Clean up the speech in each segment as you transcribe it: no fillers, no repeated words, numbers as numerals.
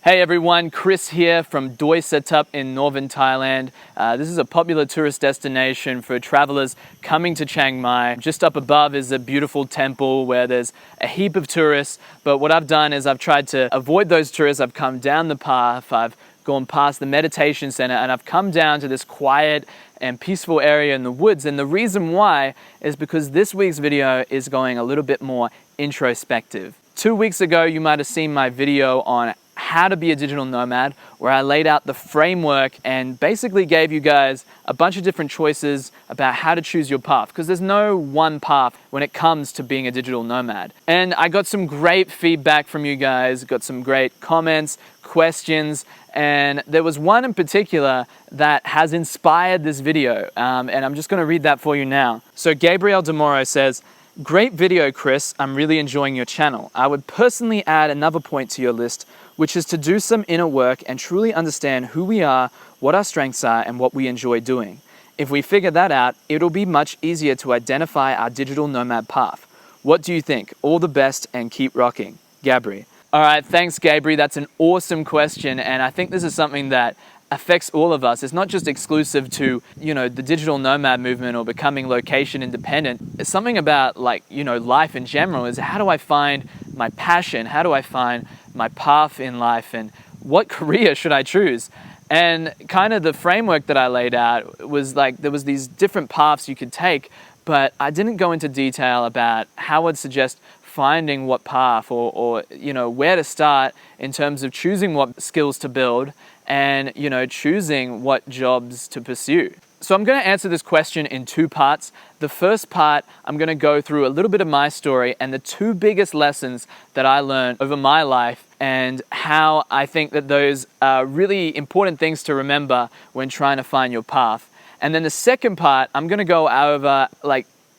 Hey everyone, Chris here from Doi Setup in northern Thailand. This is a popular tourist destination for travelers coming to Chiang Mai. Just up above is a beautiful temple where there's a heap of tourists, but what I've done is I've tried to avoid those tourists. I've come down the path, I've gone past the meditation center, and I've come down to this quiet and peaceful area in the woods. And the reason why is because this week's video is going a little bit more introspective. 2 weeks ago, you might have seen my video on how to be a digital nomad, where I laid out the framework and basically gave you guys a bunch of different choices about how to choose your path, because there's no one path when it comes to being a digital nomad. And I got some great feedback from you guys, got some great comments, questions, and there was one in particular that has inspired this video, and I'm just going to read that for you now. So Gabriel Demoro says, "Great video, Chris. I'm really enjoying your channel. I would personally add another point to your list, which is to do some inner work and truly understand who we are, what our strengths are, and what we enjoy doing. If we figure that out, it'll be much easier to identify our digital nomad path. What do you think? All the best and keep rocking. Gabri." All right, thanks, Gabri. That's an awesome question, and I think this is something that affects all of us. It's not just exclusive to, the digital nomad movement or becoming location independent. It's something about life in general is, how do I find my passion? How do I find my path in life, and what career should I choose? And kind of the framework that I laid out was like, there was these different paths you could take, but I didn't go into detail about how I'd suggest finding what path or where to start in terms of choosing what skills to build and choosing what jobs to pursue. So I'm going to answer this question in two parts. The first part, I'm going to go through a little bit of my story and the two biggest lessons that I learned over my life, and how I think that those are really important things to remember when trying to find your path. And then the second part, I'm going to go over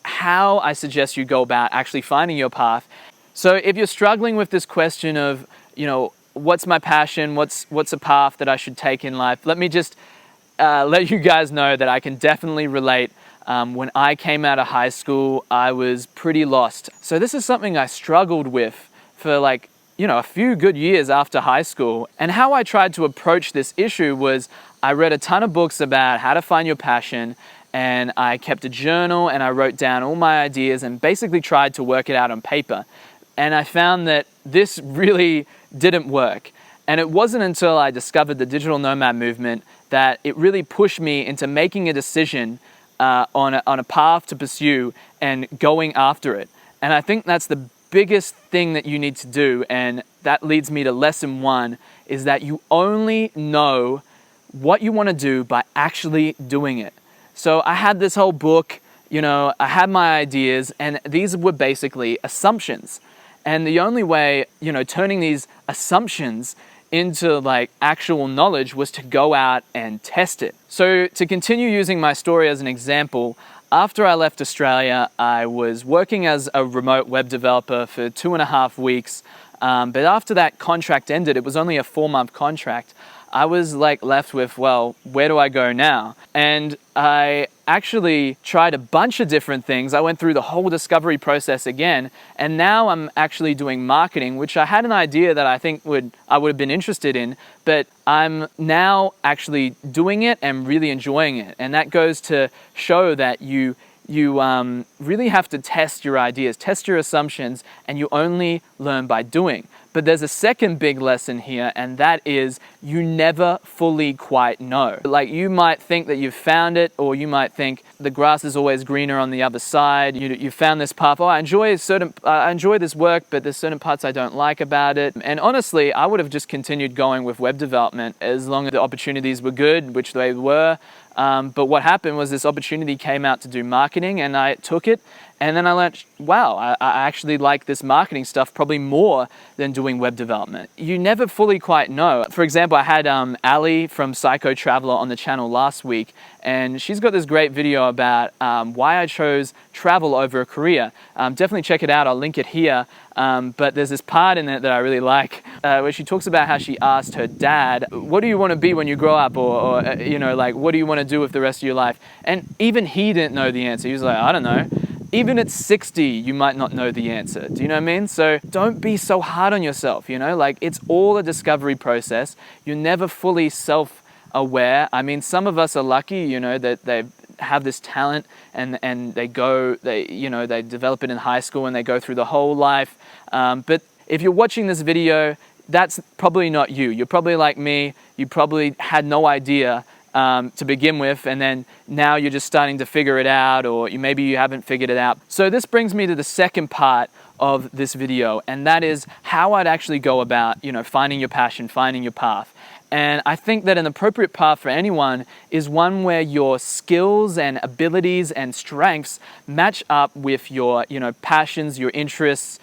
how I suggest you go about actually finding your path. So if you're struggling with this question of, what's my passion, what's a path that I should take in life, let me just let you guys know that I can definitely relate. When I came out of high school, I was pretty lost. So this is something I struggled with for a few good years after high school. And how I tried to approach this issue was, I read a ton of books about how to find your passion, and I kept a journal and I wrote down all my ideas and basically tried to work it out on paper. And I found that this really didn't work. And it wasn't until I discovered the digital nomad movement that it really pushed me into making a decision on a path to pursue and going after it. And I think that's the biggest thing that you need to do. And that leads me to lesson one, is that you only know what you want to do by actually doing it. So I had this whole book, I had my ideas, and these were basically assumptions. And the only way, turning these assumptions into actual knowledge was to go out and test it. So to continue using my story as an example, after I left Australia, I was working as a remote web developer for 2.5 weeks. But after that contract ended, it was only a 4-month contract, I was left with, well, where do I go now? And I actually tried a bunch of different things. I went through the whole discovery process again, and now I'm actually doing marketing, which I had an idea that I think I would have been interested in, but I'm now actually doing it and really enjoying it. And that goes to show that you really have to test your ideas, test your assumptions, and you only learn by doing. But there's a second big lesson here, and that is you never fully quite know. You might think that you've found it, or you might think the grass is always greener on the other side. You found this path. I enjoy this work, but there's certain parts I don't like about it. And honestly, I would have just continued going with web development as long as the opportunities were good, which they were. But what happened was this opportunity came out to do marketing, and I took it. And then I learned, wow, I actually like this marketing stuff probably more than doing web development. You never fully quite know. For example, I had Ali from PsychoTraveller on the channel last week, and she's got this great video about why I chose travel over a career. Definitely check it out. I'll link it here. But there's this part in it that I really like, where she talks about how she asked her dad, what do you want to be when you grow up? Or what do you want to do with the rest of your life? And even he didn't know the answer. He was like, I don't know. Even at 60, you might not know the answer. Do you know what I mean? So don't be so hard on yourself, you know? Like, it's all a discovery process. You're never fully self-aware. I mean, some of us are lucky, you know, that they have this talent and they develop it in high school and they go through the whole life. But if you're watching this video, that's probably not you. You're probably like me. You probably had no idea to begin with, and then now you're just starting to figure it out, or maybe you haven't figured it out. So this brings me to the second part of this video, and that is how I'd actually go about, you know, finding your passion, finding your path. And I think that an appropriate path for anyone is one where your skills and abilities and strengths match up with your, you know, passions, your interests.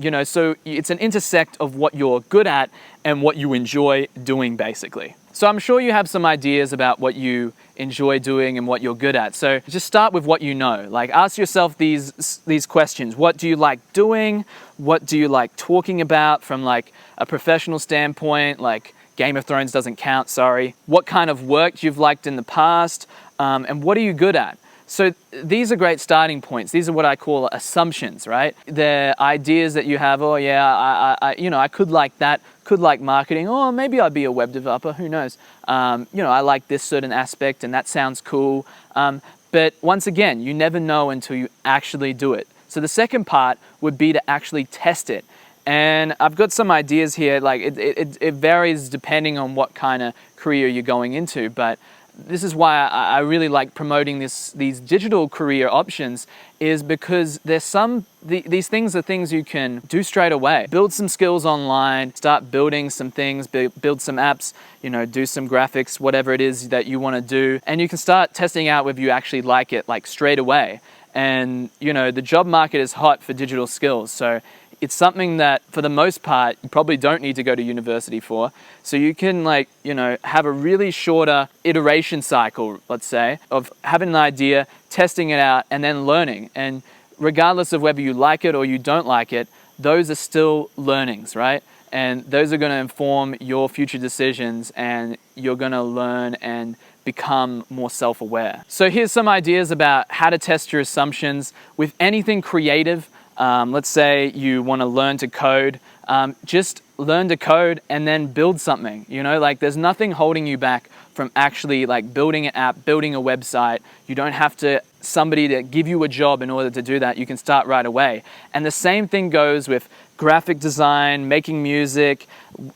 You know, so it's an intersect of what you're good at and what you enjoy doing, basically. So I'm sure you have some ideas about what you enjoy doing and what you're good at. So just start with what you know. Like, ask yourself these questions. What do you like doing? What do you like talking about from like a professional standpoint? Like, Game of Thrones doesn't count, sorry. What kind of work you've liked in the past? And what are you good at? So these are great starting points. These are what I call assumptions, right? They're ideas that you have. Oh yeah, I could like that, could like marketing. Oh, maybe I'd be a web developer, who knows? You know, I like this certain aspect and that sounds cool. But once again, you never know until you actually do it. So the second part would be to actually test it. And I've got some ideas here, like it varies depending on what kind of career you're going into, but this is why I really like promoting these digital career options, is because these things are things you can do straight away. Build some skills online, start building some things, build some apps, you know, do some graphics, whatever it is that you want to do. And you can start testing out whether you actually like it, like straight away. And, you know, the job market is hot for digital skills. So it's something that, for the most part, you probably don't need to go to university for. So you can, like, you know, have a really shorter iteration cycle, let's say, of having an idea, testing it out, and then learning. And regardless of whether you like it or you don't like it, those are still learnings, right? And those are going to inform your future decisions, and you're going to learn and become more self-aware. So here's some ideas about how to test your assumptions with anything creative. Let's say you want to learn to code, just learn to code and then build something, you know, like there's nothing holding you back from actually like building an app, building a website. You don't have somebody to give you a job in order to do that. You can start right away. And the same thing goes with graphic design, making music,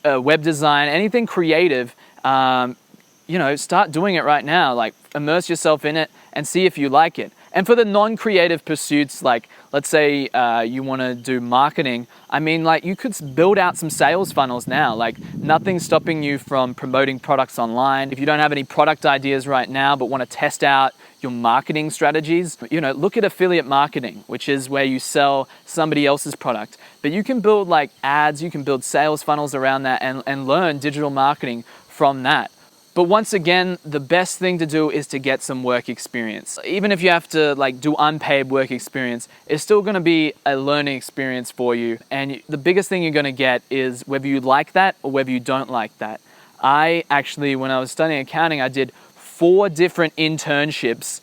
web design, anything creative. You know, start doing it right now, like immerse yourself in it and see if you like it. And for the non-creative pursuits, like let's say you want to do marketing, I mean, like you could build out some sales funnels now. Like nothing's stopping you from promoting products online. If you don't have any product ideas right now but want to test out your marketing strategies, you know, look at affiliate marketing, which is where you sell somebody else's product. But you can build like ads, you can build sales funnels around that and learn digital marketing from that. But once again, the best thing to do is to get some work experience. Even if you have to like do unpaid work experience, it's still going to be a learning experience for you. And the biggest thing you're going to get is whether you like that or whether you don't like that. I actually, when I was studying accounting, I did 4 different internships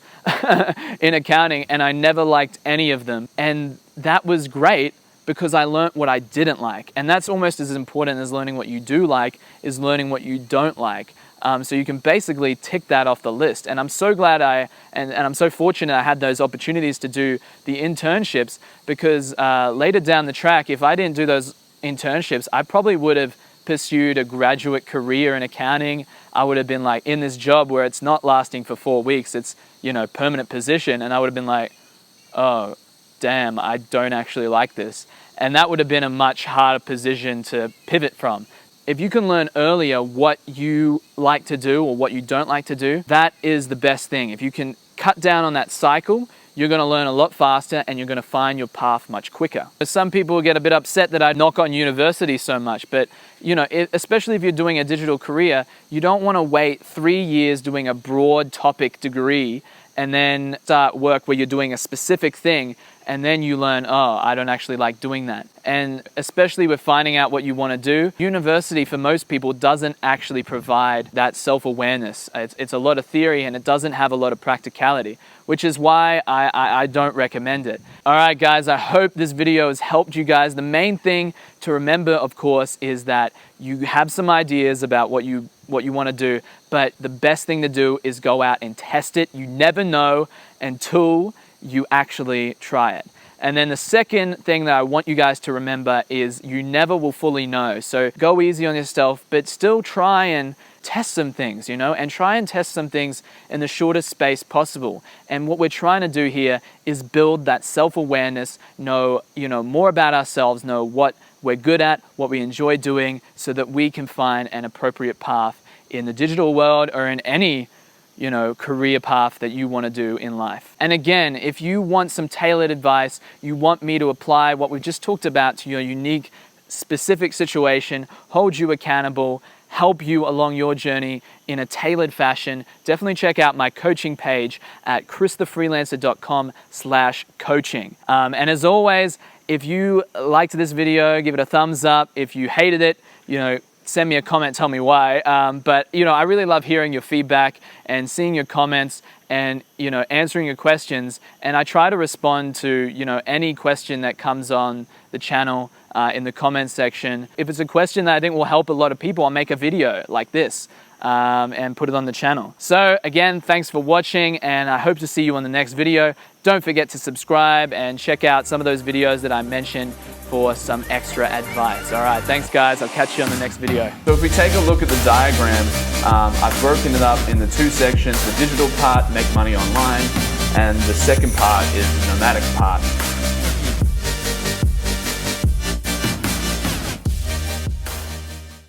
in accounting, and I never liked any of them. And that was great because I learned what I didn't like. And that's almost as important as learning what you do like, is learning what you don't like. So you can basically tick that off the list. And I'm so glad and I'm so fortunate I had those opportunities to do the internships, because later down the track, if I didn't do those internships, I probably would have pursued a graduate career in accounting. I would have been like in this job where it's not lasting for 4 weeks, it's, you know, permanent position. And I would have been like, oh, damn, I don't actually like this. And that would have been a much harder position to pivot from. If you can learn earlier what you like to do or what you don't like to do, that is the best thing. If you can cut down on that cycle, you're going to learn a lot faster and you're going to find your path much quicker. Some people get a bit upset that I knock on university so much, but you know, especially if you're doing a digital career, you don't want to wait 3 years doing a broad topic degree and then start work where you're doing a specific thing and then you learn, oh, I don't actually like doing that. And especially with finding out what you want to do, university for most people doesn't actually provide that self-awareness. It's a lot of theory and it doesn't have a lot of practicality, which is why I don't recommend it. All right, guys, I hope this video has helped you guys. The main thing to remember, of course, is that you have some ideas about what you want to do, but the best thing to do is go out and test it. You never know until you actually try it. And then the second thing that I want you guys to remember is you never will fully know. So go easy on yourself, but still try and test some things, and try and test some things in the shortest space possible. And what we're trying to do here is build that self-awareness, know more about ourselves, know what we're good at, what we enjoy doing, so that we can find an appropriate path in the digital world or in any career path that you want to do in life. And again, if you want some tailored advice, you want me to apply what we've just talked about to your unique, specific situation, hold you accountable, help you along your journey in a tailored fashion, definitely check out my coaching page at christhefreelancer.com/coaching. And as always, if you liked this video, give it a thumbs up. If you hated it, send me a comment, tell me why. But I really love hearing your feedback and seeing your comments and answering your questions. And I try to respond to any question that comes on the channel in the comments section. If it's a question that I think will help a lot of people, I'll make a video like this and put it on the channel. So again, thanks for watching, and I hope to see you on the next video. Don't forget to subscribe and check out some of those videos that I mentioned for some extra advice. All right, thanks guys. I'll catch you on the next video. So if we take a look at the diagram, I've broken it up into two sections. The digital part, make money online, and the second part is the nomadic part.